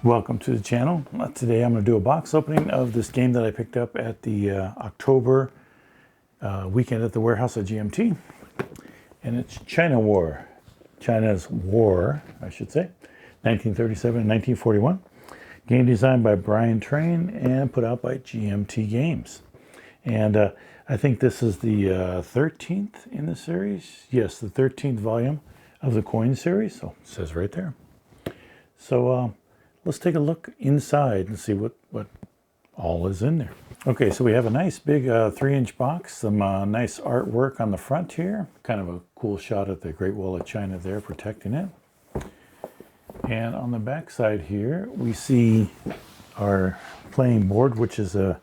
Welcome to the channel. Today I'm going to do a box opening of this game that I picked up at the October weekend at the warehouse at GMT. And it's China War. China's War, I should say. 1937 and 1941. Game designed by Brian Train and put out by GMT Games. And I think this is the 13th in the series. Yes, the 13th volume of the coin series. So it says right there. So let's take a look inside and see what all is in there. Okay, so we have a nice big 3-inch box, some nice artwork on the front here. Kind of a cool shot at the Great Wall of China there protecting it. And on the back side here, we see our playing board, which is a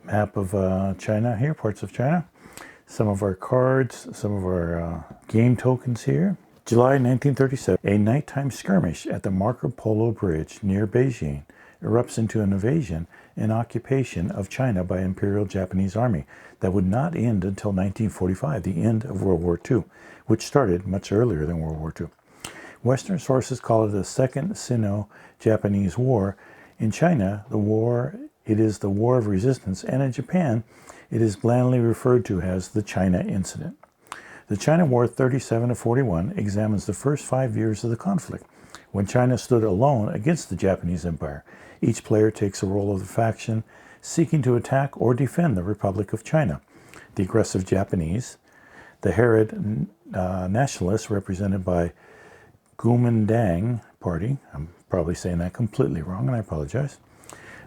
map of China here, parts of China. Some of our cards, some of our game tokens here. July 1937, a nighttime skirmish at the Marco Polo Bridge near Beijing erupts into an invasion and occupation of China by Imperial Japanese Army that would not end until 1945, the end of World War II, which started much earlier than World War II. Western sources call it the Second Sino-Japanese War. In China, it is the War of Resistance, and in Japan, it is blandly referred to as the China Incident. The China War 37-41 examines the first 5 years of the conflict, when China stood alone against the Japanese Empire. Each player takes a role of the faction seeking to attack or defend the Republic of China. The aggressive Japanese, the harried nationalists represented by Kuomintang Party, I'm probably saying that completely wrong and I apologize,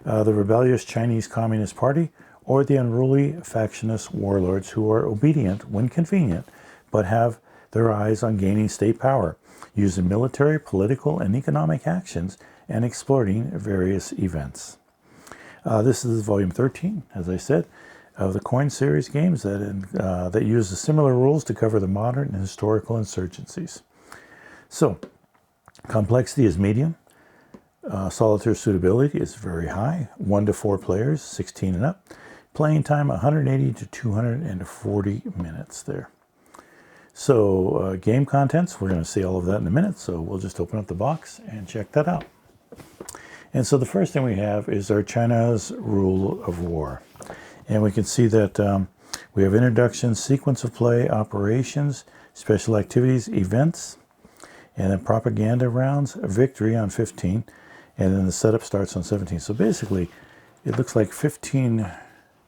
the rebellious Chinese Communist Party, or the unruly factionist warlords who are obedient when convenient, but have their eyes on gaining state power, using military, political, and economic actions, and exploiting various events. This is volume 13, as I said, of the coin series games that use the similar rules to cover the modern and historical insurgencies. So, complexity is medium. Solitaire suitability is very high, 1 to 4 players, 16 and up. Playing time 180 to 240 minutes there. So game contents, we're going to see all of that in a minute, so we'll just open up the box and check that out. And so the first thing we have is our China's Rule of War. And we can see that we have introduction, sequence of play, operations, special activities, events, and then propaganda rounds, victory on 15, and then the setup starts on 17. So basically, it looks like 15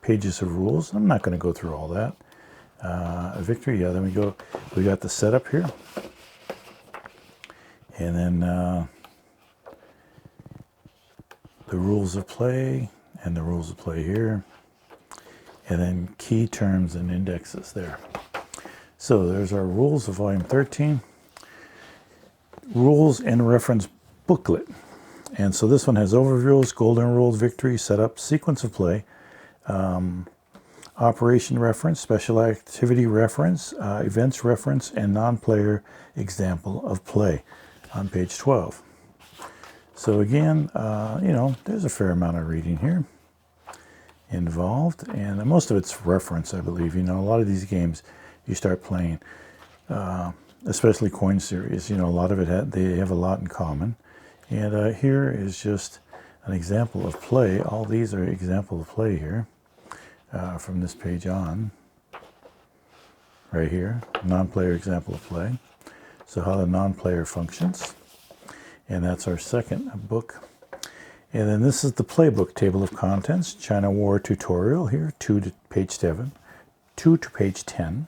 pages of rules. I'm not going to go through all that. Victory, yeah, then we got the setup here. And then the rules of play, and the rules of play here. And then key terms and indexes there. So there's our rules of volume 13. Rules and reference booklet. And so this one has overviews, golden rules, victory, setup, sequence of play, operation reference, special activity reference, events reference, and non-player example of play on page 12. So again, there's a fair amount of reading here involved, and most of it's reference, I believe. A lot of these games you start playing, especially coin series, a lot of it, they have a lot in common. And here is just an example of play. All these are example of play here. From this page on, right here, non-player example of play. So how the non-player functions. And that's our second book. And then this is the playbook table of contents, China War tutorial here, 2 to page 7, 2 to page 10.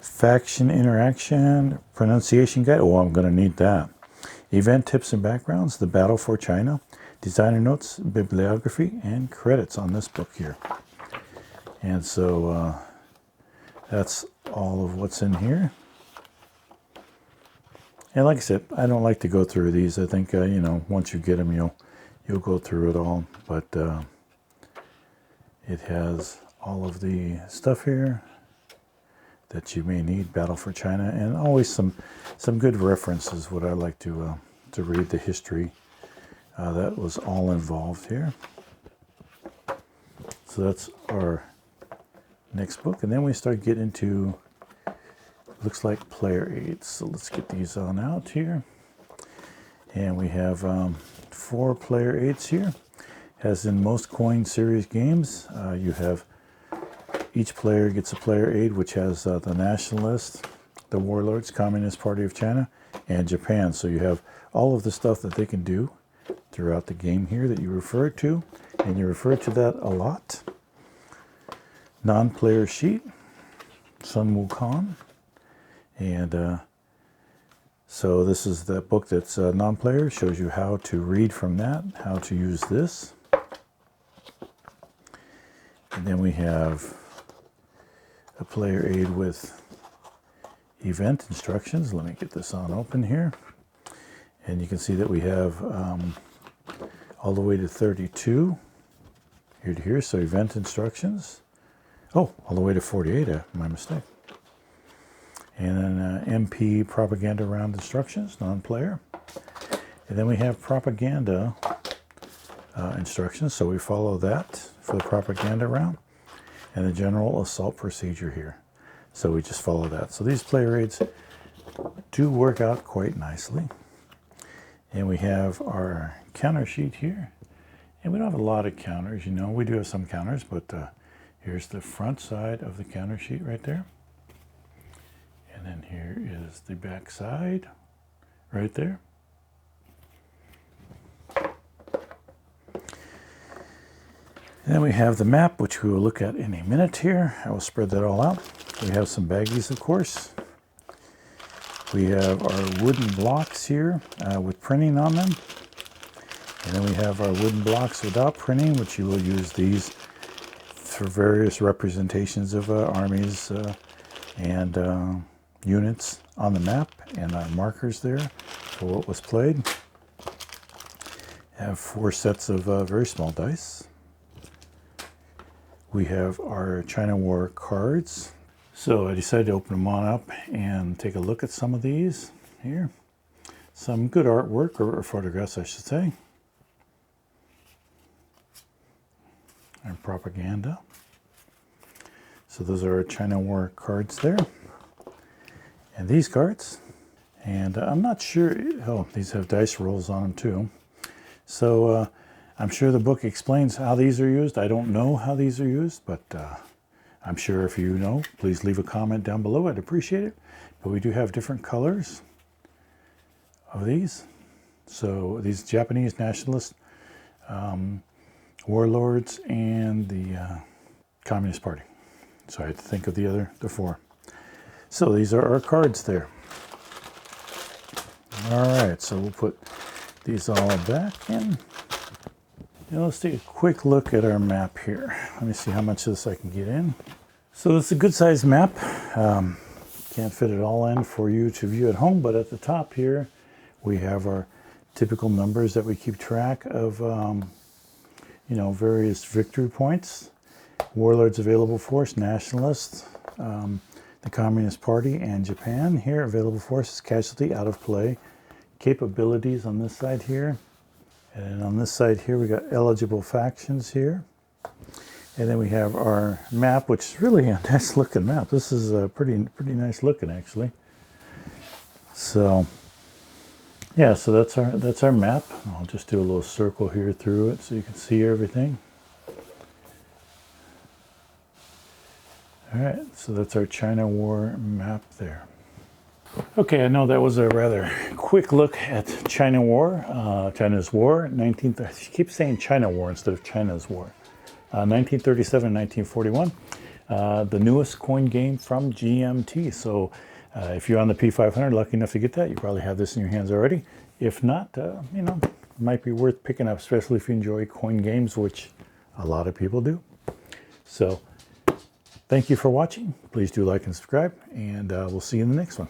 Faction interaction, pronunciation guide, oh, I'm going to need that. Event tips and backgrounds, the battle for China. Designer notes, bibliography, and credits on this book here. And so that's all of what's in here. And like I said, I don't like to go through these. I think, once you get them, you'll go through it all. But it has all of the stuff here that you may need, Battle for China, and always some good references, what I like to read, the history. That was all involved here. So that's our next book. And then we start getting into, looks like player aids. So let's get these on out here. And we have 4 player aids here. As in most coin series games, you have each player gets a player aid which has the Nationalists, the Warlords, Communist Party of China, and Japan. So you have all of the stuff that they can do throughout the game here that you refer to, and you refer to that a lot. Non-player sheet, Sun Wukong, and so this is the book that's non-player, shows you how to read from that, how to use this. And then we have a player aid with event instructions. Let me get this on open here. And you can see that we have all the way to 32 here to here, so event instructions. Oh, all the way to 48, my mistake. And then MP propaganda round instructions, non-player. And then we have propaganda instructions, so we follow that for the propaganda round. And the general assault procedure here. So we just follow that. So these player aids do work out quite nicely. And we have our counter sheet here. And we don't have a lot of counters, you know. We do have some counters, but here's the front side of the counter sheet right there. And then here is the back side right there. And then we have the map, which we will look at in a minute here. I will spread that all out. We have some baggies, of course. We have our wooden blocks here with printing on them. And then we have our wooden blocks without printing, which you will use these for various representations of armies and units on the map, and markers there for what was played. Have 4 sets of very small dice. We have our China War cards. So I decided to open them on up and take a look at some of these here. Some good artwork, or photographs I should say. And propaganda. So those are our China War cards there. And these cards. And I'm not sure, oh, these have dice rolls on them too. So I'm sure the book explains how these are used. I don't know how these are used, but I'm sure if you know, please leave a comment down below. I'd appreciate it. But we do have different colors of these. So these Japanese nationalist warlords and the Communist Party. So I had to think of the 4. So these are our cards there. All right, so we'll put these all back in. Now let's take a quick look at our map here. Let me see how much of this I can get in. So it's a good sized map. Can't fit it all in for you to view at home, but at the top here we have our typical numbers that we keep track of, you know, various victory points. Warlords available force, nationalists, the Communist Party, and Japan. Here, available forces, casualty, out of play. Capabilities on this side here. And on this side here, we got eligible factions here. And then we have our map, which is really a nice looking map. This is pretty nice looking, actually. So, yeah, so that's our map. I'll just do a little circle here through it so you can see everything. All right, so that's our China War map there. Okay, I know that was a rather quick look at China War, China's War. I keep saying China War instead of China's War. 1937 and 1941, the newest coin game from GMT. So if you're on the P500, lucky enough to get that, you probably have this in your hands already. If not, you know, it might be worth picking up, especially if you enjoy coin games, which a lot of people do. So thank you for watching. Please do like and subscribe, and we'll see you in the next one.